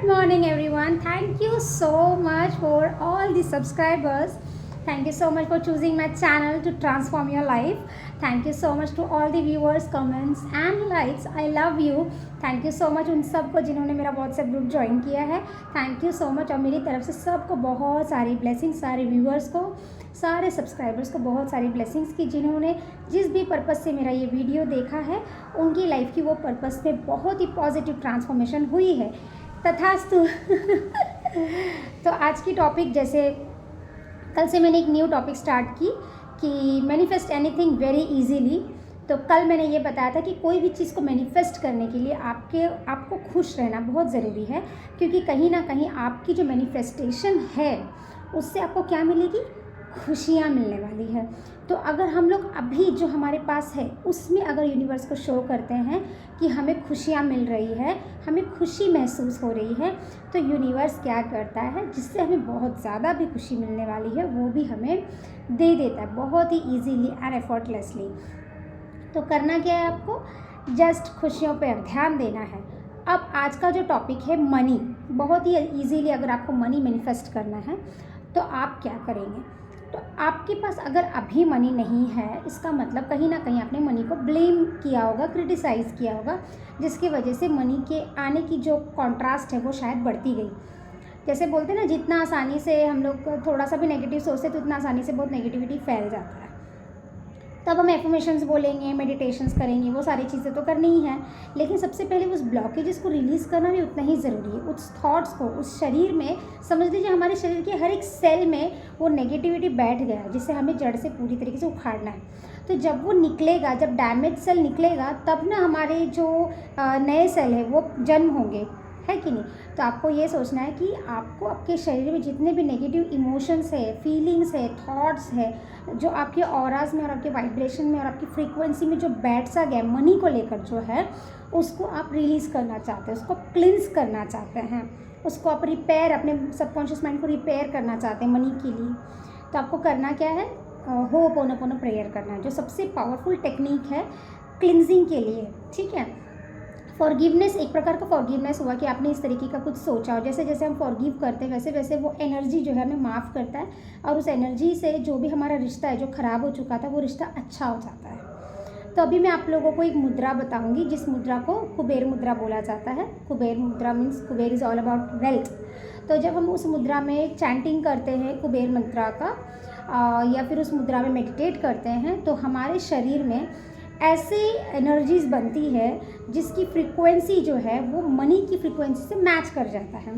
Good morning, everyone. Thank you so much for all the subscribers. Thank you so much for choosing my channel to transform your life. Thank you so much to all the viewers, comments and likes. I love you. Thank you so much उन सबको जिन्होंने मेरा WhatsApp group join किया है. Thank you so much. और मेरी तरफ से सबको बहुत सारी ब्लेसिंग्स, सारे व्यूअर्स को, सारे सब्सक्राइबर्स को बहुत सारी ब्लेसिंग्स की, जिन्होंने जिस भी पर्पज़ से मेरा ये वीडियो देखा है उनकी लाइफ की वो पर्पज़ में बहुत ही पॉजिटिव ट्रांसफॉर्मेशन हुई है. तथास्तु. तो आज की टॉपिक, जैसे कल से मैंने एक न्यू टॉपिक स्टार्ट की कि मैनिफेस्ट एनीथिंग वेरी इजीली. तो कल मैंने ये बताया था कि कोई भी चीज़ को मैनिफेस्ट करने के लिए आपको खुश रहना बहुत ज़रूरी है, क्योंकि कहीं ना कहीं आपकी जो मैनिफेस्टेशन है उससे आपको क्या मिलेगी, खुशियाँ मिलने वाली है. तो अगर हम लोग अभी जो हमारे पास है उसमें अगर यूनिवर्स को शो करते हैं कि हमें खुशियाँ मिल रही है, हमें खुशी महसूस हो रही है, तो यूनिवर्स क्या करता है, जिससे हमें बहुत ज़्यादा भी खुशी मिलने वाली है वो भी हमें दे देता है बहुत ही ईजीली एंड एफर्टलेसली. तो करना क्या है, आपको जस्ट खुशियों पर ध्यान देना है. अब आज का जो टॉपिक है मनी, बहुत ही ईजीली अगर आपको मनी मैनिफेस्ट करना है तो आप क्या करेंगे. तो आपके पास अगर अभी मनी नहीं है, इसका मतलब कहीं ना कहीं आपने मनी को ब्लेम किया होगा, क्रिटिसाइज़ किया होगा, जिसकी वजह से मनी के आने की जो कॉन्ट्रास्ट है वो शायद बढ़ती गई. जैसे बोलते हैं ना, जितना आसानी से हम लोग थोड़ा सा भी नेगेटिव सोचते तो उतना आसानी से बहुत नेगेटिविटी फैल जाता है. तब हम एफर्मेशंस बोलेंगे, मेडिटेशंस करेंगे, वो सारी चीज़ें तो करनी ही हैं, लेकिन सबसे पहले उस ब्लॉकेजेस को रिलीज़ करना भी उतना ही ज़रूरी है. उस थॉट्स को, उस शरीर में, समझ लीजिए हमारे शरीर के हर एक सेल में वो नेगेटिविटी बैठ गया है, जिससे हमें जड़ से पूरी तरीके से उखाड़ना है. तो जब वो निकलेगा, जब डैमेज सेल निकलेगा, तब ना हमारे जो नए सेल है वो जन्म होंगे, है कि नहीं. तो आपको ये सोचना है कि आपको आपके शरीर में जितने भी नेगेटिव इमोशंस है, फीलिंग्स है, थॉट्स है, जो आपके ऑराज में और आपके वाइब्रेशन में और आपकी फ्रीक्वेंसी में जो बैठ सा गया मनी को लेकर जो है, उसको आप रिलीज़ करना चाहते हैं, उसको क्लिंस करना चाहते हैं, उसको आप रिपेयर, अपने सबकॉन्शियस माइंड को रिपेयर करना चाहते हैं मनी के लिए. तो आपको करना क्या है, होपोनोपोनो प्रेयर करना है, जो सबसे पावरफुल टेक्निक है क्लिनजिंग के लिए. ठीक है. फॉरगिवनेस, एक प्रकार का फॉरगिवनेस हुआ कि आपने इस तरीके का कुछ सोचा, और जैसे जैसे हम फॉरगिव करते हैं वैसे वैसे वो एनर्जी जो है हमें माफ़ करता है, और उस एनर्जी से जो भी हमारा रिश्ता है जो ख़राब हो चुका था वो रिश्ता अच्छा हो जाता है. तो अभी मैं आप लोगों को एक मुद्रा बताऊंगी, जिस मुद्रा को कुबेर मुद्रा बोला जाता है. कुबेर मुद्रा means Kuber is all about wealth. तो जब हम उस मुद्रा में चैंटिंग करते हैं कुबेर मंत्रा का, या फिर उस मुद्रा में मेडिटेट करते हैं, तो हमारे शरीर में ऐसी एनर्जीज़ बनती है जिसकी फ्रीक्वेंसी जो है वो मनी की फ्रीक्वेंसी से मैच कर जाता है.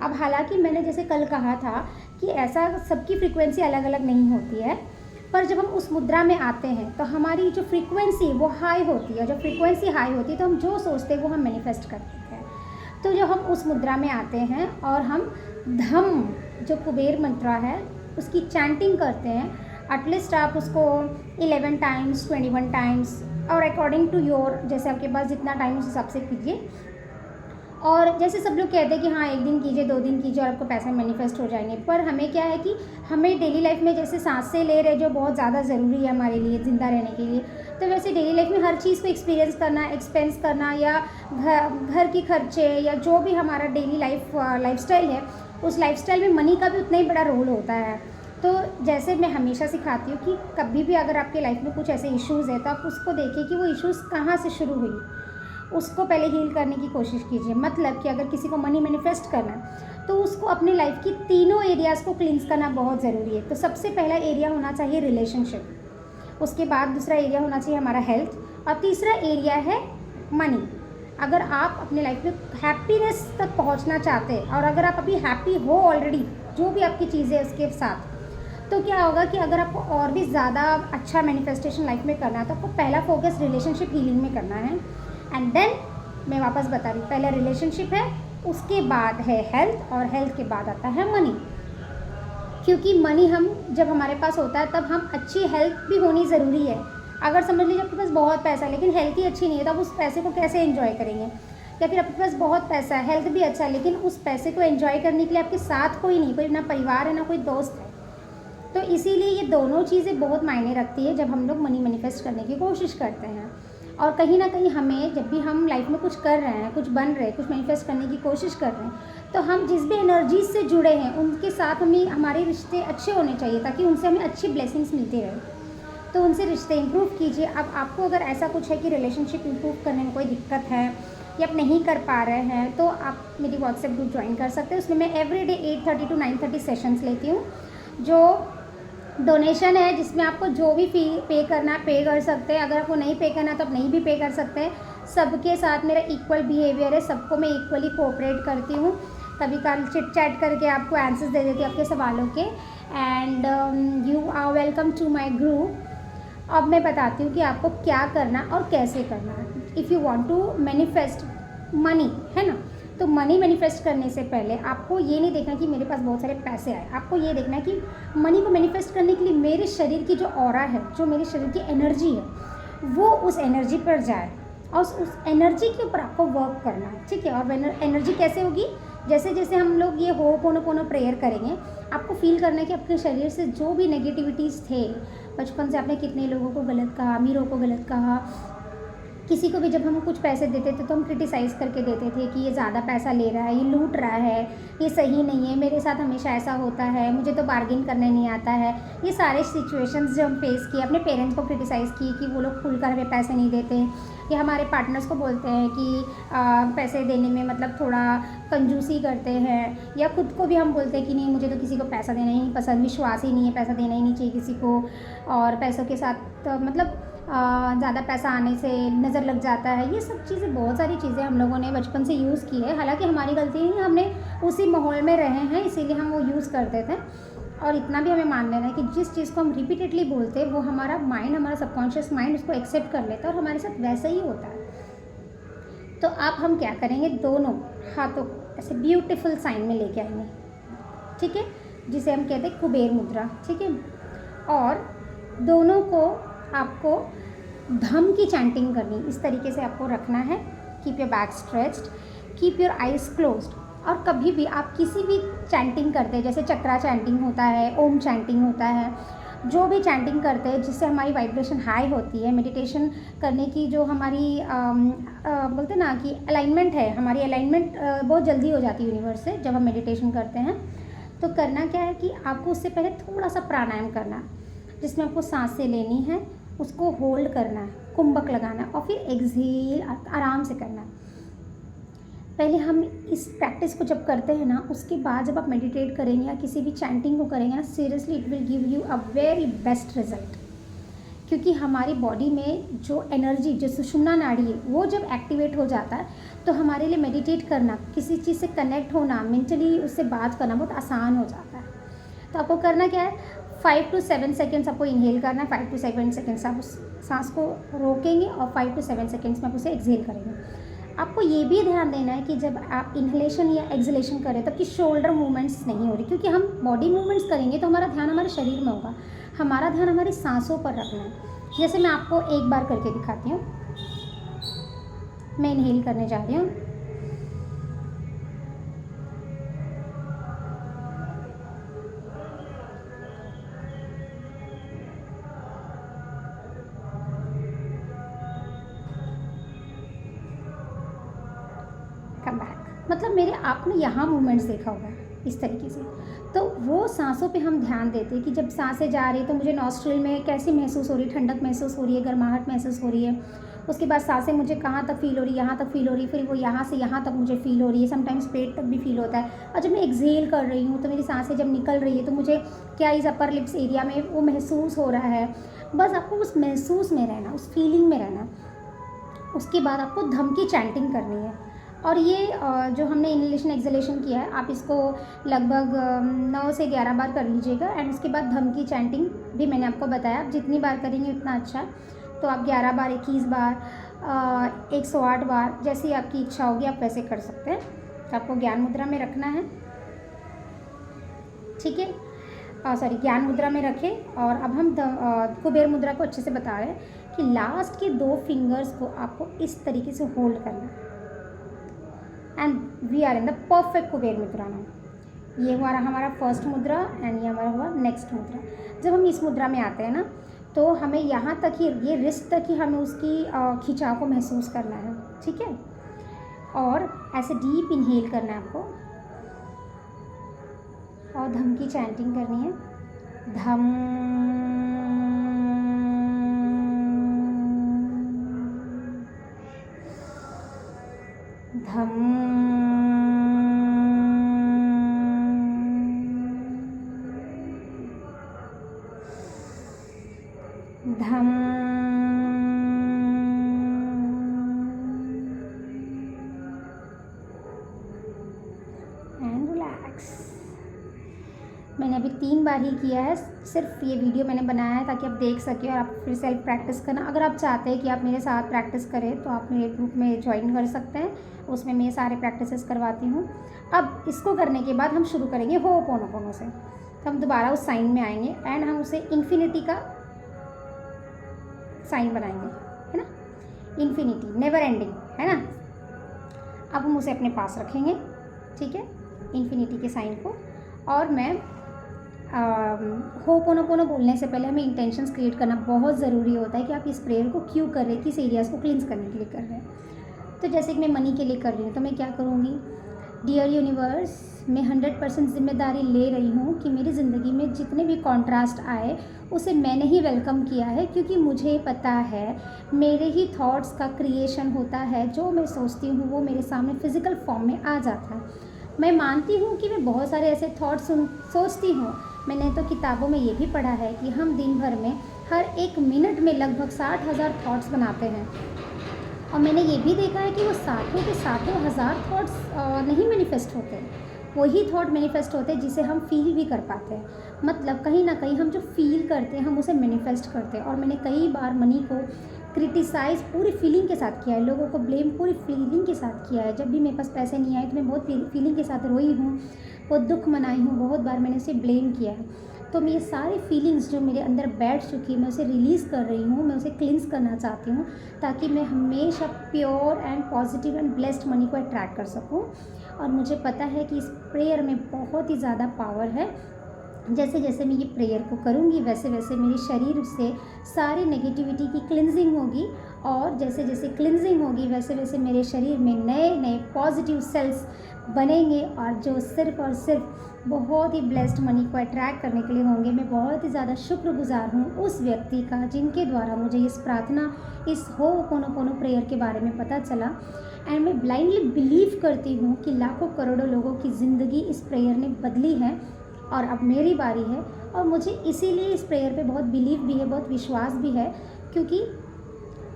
अब हालांकि मैंने जैसे कल कहा था कि ऐसा सबकी फ्रीक्वेंसी अलग अलग नहीं होती है, पर जब हम उस मुद्रा में आते हैं तो हमारी जो फ्रीक्वेंसी वो हाई होती है. जब फ्रीक्वेंसी हाई होती है तो हम जो सोचते हैं वो हम मैनिफेस्ट करते हैं. तो जब हम उस मुद्रा में आते हैं और हम धम, जो कुबेर मंत्रा है, उसकी चैंटिंग करते हैं, एटलीस्ट आप उसको 11 टाइम्स, 21 टाइम्स, और अकॉर्डिंग टू योर, जैसे आपके पास जितना टाइम उस हिसाब से कीजिए. और जैसे सब लोग कहते हैं कि हाँ 1 दिन कीजिए, 2 दिन कीजिए और आपको पैसे मैनिफेस्ट हो जाएंगे, पर हमें क्या है कि हमें डेली लाइफ में जैसे सांसें ले रहे जो बहुत ज़्यादा ज़रूरी है हमारे लिए ज़िंदा रहने के लिए, तो वैसे डेली लाइफ में हर चीज़ को एक्सपीरियंस करना, एक्सपेंस करना, या घर की खर्चे, या जो भी हमारा डेली लाइफस्टाइल है, उस लाइफस्टाइल में मनी का भी उतना ही बड़ा रोल होता है. तो जैसे मैं हमेशा सिखाती हूँ कि कभी भी अगर आपके लाइफ में कुछ ऐसे इश्यूज़ है तो आप उसको देखिए कि वो इश्यूज़ कहाँ से शुरू हुई, उसको पहले हील करने की कोशिश कीजिए. मतलब कि अगर किसी को मनी मैनिफेस्ट करना है तो उसको अपने लाइफ की तीनों एरियाज़ को क्लींस करना बहुत ज़रूरी है. तो सबसे पहला एरिया होना चाहिए रिलेशनशिप, उसके बाद दूसरा एरिया होना चाहिए हमारा हेल्थ, और तीसरा एरिया है मनी. अगर आप अपने लाइफ में हैप्पीनेस तक पहुँचना चाहते हैं, और अगर आप अभी हैप्पी हो ऑलरेडी, जो भी आपकी चीज़ें है उसके साथ, तो क्या होगा कि अगर आपको और भी ज़्यादा अच्छा मैनिफेस्टेशन लाइफ में करना है तो आपको पहला फोकस रिलेशनशिप हीलिंग में करना है. एंड देन मैं वापस बता रही हूँ, पहले रिलेशनशिप है, उसके बाद है हेल्थ, और हेल्थ के बाद आता है मनी. क्योंकि मनी हम जब हमारे पास होता है तब हम अच्छी हेल्थ भी होनी ज़रूरी है. अगर समझ लीजिए आपके पास बहुत पैसा है लेकिन हेल्थ ही अच्छी नहीं है, तो आप उस पैसे को कैसे एंजॉय करेंगे. या फिर आपके पास बहुत पैसा है, हेल्थ भी अच्छा है, लेकिन उस पैसे को एंजॉय करने के लिए आपके साथ कोई नहीं, कोई ना परिवार है ना कोई दोस्त है. तो इसीलिए ये दोनों चीज़ें बहुत मायने रखती है जब हम लोग मनी मैनिफेस्ट करने की कोशिश करते हैं. और कहीं ना कहीं हमें जब भी हम लाइफ में कुछ कर रहे हैं, कुछ बन रहे हैं, कुछ मैनिफेस्ट करने की कोशिश कर रहे हैं, तो हम जिस भी एनर्जी से जुड़े हैं उनके साथ हमें हमारे रिश्ते अच्छे होने चाहिए ताकि उनसे हमें अच्छी ब्लेसिंग्स मिलती रहे। तो उनसे रिश्ते इम्प्रूव कीजिए। अब आपको अगर ऐसा कुछ है कि रिलेशनशिप इम्प्रूव करने में कोई दिक्कत है या आप नहीं कर पा रहे हैं, तो आप मेरी व्हाट्सएप ग्रुप ज्वाइन कर सकते हैं। उसमें मैं एवरीडे 8:30 to 9:30 सेशंस लेती हूँ। जो डोनेशन है जिसमें आपको जो भी फी पे करना है पे कर सकते हैं। अगर आपको नहीं पे करना तो आप नहीं भी पे कर सकते हैं। सबके साथ मेरा इक्वल बिहेवियर है, सबको मैं इक्वली कोऑपरेट करती हूँ। कभी कभी चिट चैट करके आपको आंसर्स दे देती हूँ आपके सवालों के। And you are welcome to my group. अब मैं बताती हूँ कि आपको क्या करना और कैसे करना है। If you want to manifest money, है ना, तो मनी मैनिफेस्ट करने से पहले आपको ये नहीं देखना कि मेरे पास बहुत सारे पैसे आए। आपको ये देखना है कि मनी को मैनिफेस्ट करने के लिए मेरे शरीर की जो ऑरा है, जो मेरे शरीर की एनर्जी है, वो उस एनर्जी पर जाए और उस एनर्जी के ऊपर आपको वर्क करना है, ठीक है। और एनर्जी कैसे होगी? जैसे जैसे हम लोग ये होपोनोपोनो प्रेयर करेंगे, आपको फील करना है कि आपके शरीर से जो भी नेगेटिविटीज़ थे, बचपन से आपने कितने लोगों को गलत कहा, अमीरों को गलत कहा, किसी को भी जब हम कुछ पैसे देते थे तो हम क्रिटिसाइज़ करके देते थे कि ये ज़्यादा पैसा ले रहा है, ये लूट रहा है, ये सही नहीं है, मेरे साथ हमेशा ऐसा होता है, मुझे तो बार्गेन करने नहीं आता है। ये सारे सिचुएशंस जो हम फेस किए, अपने पेरेंट्स को क्रिटिसाइज़ किए कि वो लोग खुलकर हमें पैसे नहीं देते, या हमारे पार्टनर्स को बोलते हैं कि पैसे देने में मतलब थोड़ा कंजूसी करते हैं, या खुद को भी हम बोलते हैं कि नहीं मुझे तो किसी को पैसा देना ही नहीं पसंद, विश्वास ही नहीं है, पैसा देना ही नहीं चाहिए किसी को, और पैसों के साथ मतलब ज़्यादा पैसा आने से नज़र लग जाता है। ये सब चीज़ें, बहुत सारी चीज़ें हम लोगं ने बचपन से यूज़ की है। हालांकि हमारी गलती नहीं, हमने उसी माहौल में रहे हैं इसीलिए हम वो यूज़ करते थे। और इतना भी हमें मान लेना है कि जिस चीज़ को हम रिपीटेडली बोलते हैं वो हमारा माइंड, हमारा सबकॉन्शियस माइंड उसको एक्सेप्ट कर लेता है और हमारे साथ वैसा ही होता है। तो अब हम क्या करेंगे, दोनों हाथों को ऐसे ब्यूटीफुल साइन में लेके आएंगे, ठीक है, जिसे हम कहते हैं कुबेर मुद्रा, ठीक है। और दोनों को आपको धम की चैंटिंग करनी, इस तरीके से आपको रखना है। Keep your back stretched, keep your eyes closed. और कभी भी आप किसी भी चैंटिंग करते हैं, जैसे चक्रा चैंटिंग होता है, ओम चैंटिंग होता है, जो भी चैंटिंग करते हैं जिससे हमारी वाइब्रेशन हाई होती है, मेडिटेशन करने की जो हमारी बोलते ना कि अलाइनमेंट है, हमारी अलाइनमेंट बहुत जल्दी हो जाती है यूनिवर्स से जब हम मेडिटेशन करते हैं। तो करना क्या है कि आपको उससे पहले थोड़ा सा प्राणायाम करना है, जिसमें आपको सांसें लेनी है, उसको होल्ड करना है, कुंभक लगाना है, और फिर एक्सहेल आराम से करना है। पहले हम इस प्रैक्टिस को जब करते हैं ना, उसके बाद जब आप मेडिटेट करेंगे या किसी भी चैंटिंग को करेंगे ना, seriously it will give you a very best result. क्योंकि हमारी बॉडी में जो एनर्जी, जो सुषुम्ना नाड़ी है, वो जब एक्टिवेट हो जाता है तो हमारे लिए मेडिटेट करना, किसी चीज़ से कनेक्ट होना, मेंटली उससे बात करना बहुत आसान हो जाता है। तो आपको करना क्या है, 5 to 7 सेकेंड्स आपको इनहेल करना है, 5 to 7 सेकेंड्स आप उस सांस को रोकेंगे और 5 to 7 सेकेंड्स में आप उसे एक्सहेल करेंगे। आपको ये भी ध्यान देना है कि जब आप इनहेलेशन या एक्सहेलेशन करें तब कि शोल्डर मूवमेंट्स नहीं हो रही, क्योंकि हम बॉडी मूवमेंट्स करेंगे तो हमारा ध्यान हमारे शरीर में होगा, हमारा ध्यान हमारी सांसों पर रखना है। जैसे मैं आपको एक बार करके दिखाती हूँ। मैं इनहेल करने जा रही हूँ, कम बैक, मतलब मेरे आपने यहाँ मूवमेंट्स देखा होगा इस तरीके से। तो वो सांसों पे हम ध्यान देते हैं कि जब सांसें जा रही है तो मुझे नॉस्ट्रिल में कैसी महसूस हो रही है, ठंडक महसूस हो रही है, गर्माहट महसूस हो रही है। उसके बाद सांसें मुझे कहाँ तक फील हो रही है, यहाँ तक फील हो रही है, फिर वो यहाँ से यहाँ तक मुझे फील हो रही है, समटाइम्स पेट तक भी फील होता है। और जब मैं एक्सहेल कर रही हूँ तो मेरी सांसें जब निकल रही है तो मुझे क्या इस अपर लिप्स एरिया में वो महसूस हो रहा है। बस आपको उस महसूस में रहना, उस फीलिंग में रहना। उसके बाद आपको धम की चैंटिंग करनी है। और ये जो हमने इनहेलेशन एक्सहेलेशन किया है, आप इसको लगभग 9 से 11 बार कर लीजिएगा। एंड उसके बाद धम की चैंटिंग भी मैंने आपको बताया, आप जितनी बार करेंगे उतना अच्छा। तो आप 11 बार, 21 बार, 108 बार, जैसी आपकी इच्छा होगी आप वैसे कर सकते हैं। तो आपको ज्ञान मुद्रा में रखना है, ठीक है, सॉरी ज्ञान मुद्रा में रखें। और अब हम कुबेर मुद्रा को अच्छे से बता रहे हैं कि लास्ट के 2 फिंगर्स को आपको इस तरीके से होल्ड करना है। And we are in the perfect Kuber mudra में। ये हमारा फर्स्ट मुद्रा एंड ये हमारा हुआ नेक्स्ट मुद्रा। जब हम इस मुद्रा में आते हैं ना, तो हमें यहाँ तक ही, ये रिस्ट तक ही हमें उसकी खिंचाव को महसूस करना है, ठीक है। और ऐसे डीप इनहेल करना है आपको और धम की चैंटिंग करनी है, धम धम धम। And relax. मैंने अभी 3 बार ही किया है, सिर्फ ये वीडियो मैंने बनाया है ताकि आप देख सकें और आप फिर सेल्फ प्रैक्टिस करना। अगर आप चाहते हैं कि आप मेरे साथ प्रैक्टिस करें तो आप मेरे ग्रुप में ज्वाइन कर सकते हैं, उसमें मैं सारे प्रैक्टिसेस करवाती हूँ। अब इसको करने के बाद हम शुरू करेंगे होपोनोपोनो से। तो हम दोबारा उस साइन में आएंगे एंड हम उसे इन्फिनिटी का साइन बनाएंगे, है ना, इन्फिनिटी, नेवर एंडिंग, है ना। अब हम उसे अपने पास रखेंगे, ठीक है, इन्फिनिटी के साइन को। और मैं होपोनोपोनो बोलने से पहले हमें इंटेंशंस क्रिएट करना बहुत ज़रूरी होता है कि आप इस प्रेयर को क्यों कर रहे हैं, किस एरियाज़ को क्लींस करने के लिए कर रहे हैं। तो जैसे कि मैं मनी के लिए कर रही हूँ तो मैं क्या करूँगी, डियर यूनिवर्स, मैं 100% जिम्मेदारी ले रही हूँ कि मेरी ज़िंदगी में जितने भी कॉन्ट्रास्ट आए उसे मैंने ही वेलकम किया है, क्योंकि मुझे पता है मेरे ही थॉट्स का क्रिएशन होता है। जो मैं सोचती हूँ वो मेरे सामने फिज़िकल फॉर्म में आ जाता है। मैं मानती हूँ कि मैं बहुत सारे ऐसे थॉट्स सोचती हूँ। मैंने तो किताबों में ये भी पढ़ा है कि हम दिन भर में हर 1 मिनट में लगभग 60,000 थॉट्स बनाते हैं। और मैंने ये भी देखा है कि वो सातों के सातों हज़ार थॉट्स नहीं मैनिफेस्ट होते, वही थॉट मैनिफेस्ट होते हैं जिसे हम फील भी कर पाते हैं। मतलब कहीं ना कहीं हम जो फील करते हैं हम उसे मैनिफेस्ट करते हैं। और मैंने कई बार मनी को क्रिटिसाइज़ पूरी फीलिंग के साथ किया है, लोगों को ब्लेम पूरी फीलिंग के साथ किया है। जब भी मेरे पास पैसे नहीं आए तो मैं बहुत फीलिंग के साथ रोई हूँ, बहुत दुख मनाई हूँ, बहुत बार मैंने उसे ब्लेम किया है। तो मैं ये सारी फीलिंग्स जो मेरे अंदर बैठ चुकी है मैं उसे रिलीज़ कर रही हूँ, मैं उसे क्लिंस करना चाहती हूँ ताकि मैं हमेशा pure and positive and blessed money को अट्रैक्ट कर सकूँ। और मुझे पता है कि इस प्रेयर में बहुत ही ज़्यादा पावर है। जैसे जैसे मैं ये प्रेयर को करूँगी वैसे वैसे मेरे शरीर से सारी नेगेटिविटी की क्लिनजिंग होगी, और जैसे जैसे क्लिनजिंग होगी वैसे वैसे मेरे शरीर में नए नए पॉजिटिव सेल्स बनेंगे और जो सिर्फ और सिर्फ बहुत ही ब्लेस्ड मनी को अट्रैक्ट करने के लिए होंगे। मैं बहुत ही ज़्यादा शुक्रगुजार हूँ उस व्यक्ति का जिनके द्वारा मुझे इस प्रार्थना, इस होपोनोपोनो प्रेयर के बारे में पता चला। एंड मैं ब्लाइंडली बिलीव करती हूँ कि लाखों करोड़ों लोगों की ज़िंदगी इस प्रेयर ने बदली है और अब मेरी बारी है। और मुझे इसीलिए इस प्रेयर पे बहुत बिलीव भी है, बहुत विश्वास भी है, क्योंकि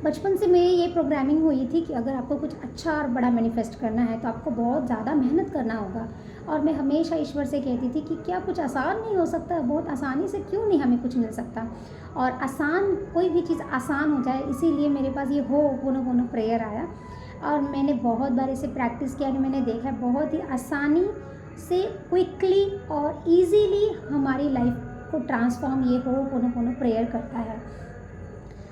बचपन से मेरी ये प्रोग्रामिंग हुई थी कि अगर आपको कुछ अच्छा और बड़ा मैनिफेस्ट करना है तो आपको बहुत ज़्यादा मेहनत करना होगा। और मैं हमेशा ईश्वर से कहती थी कि क्या कुछ आसान नहीं हो सकता, बहुत आसानी से क्यों नहीं हमें कुछ मिल सकता, और आसान कोई भी चीज़ आसान हो जाए। इसीलिए मेरे पास ये होपोनोपोनो प्रेयर आया और मैंने बहुत बार इसे प्रैक्टिस किया और मैंने देखा है बहुत ही आसानी से, क्विकली और ईजीली हमारी लाइफ को ट्रांसफॉर्म ये होपोनोपोनो प्रेयर करता है।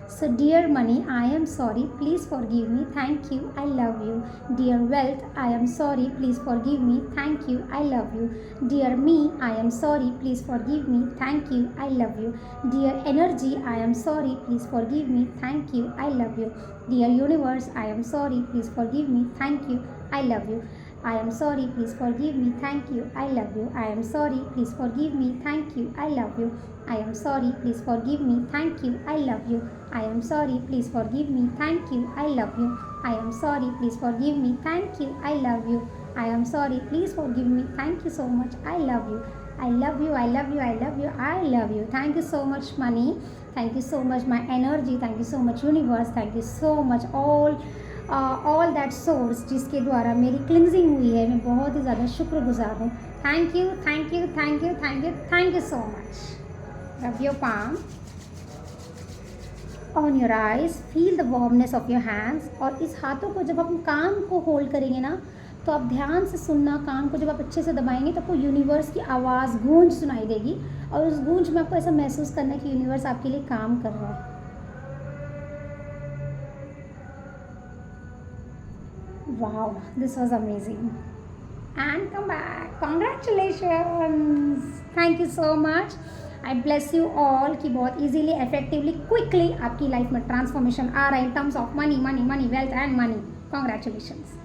So dear money, I am sorry, please forgive me, thank you, I love you. Dear wealth, I am sorry, please forgive me, thank you, I love you. Dear me, I am sorry, please forgive me, thank you, I love you. Dear energy, I am sorry, please forgive me, thank you, I love you. Dear universe, I am sorry, please forgive me, thank you, I love you. I am sorry, please forgive me, thank you, I love you. I am sorry, please forgive me, thank you, I love you. I am sorry, please forgive me, thank you, I love you. I am sorry, please forgive me, thank you, I love you. I am sorry, please forgive me, thank you, I love you. I am sorry, please forgive me, thank you so much, I love you. I love you, I love you, I love you, I love you. Thank you so much money, thank you so much my energy, thank you so much universe, thank you so much all that source जिसके द्वारा मेरी cleansing हुई है। मैं बहुत ही ज़्यादा शुक्रगुजार हूँ। Thank you, thank you, thank you, thank you, thank you so much. Rub your palm on your eyes, feel the warmness of your hands। और इस हाथों को जब हम कान को होल्ड करेंगे ना तो आप ध्यान से सुनना, कान को जब आप अच्छे से दबाएंगे तो आपको यूनिवर्स की आवाज़, गूंज सुनाई देगी और उस गूंज में आपको ऐसा महसूस करना है कि यूनिवर्स आपके लिए काम कर रहा है। Wow, this was amazing. And come back. Congratulations. Thank you so much. I bless you all कि बहुत इजीली इफेक्टिवली क्विकली आपकी लाइफ में ट्रांसफॉर्मेशन आ रहा है in terms of money, money, money, wealth and money. Congratulations.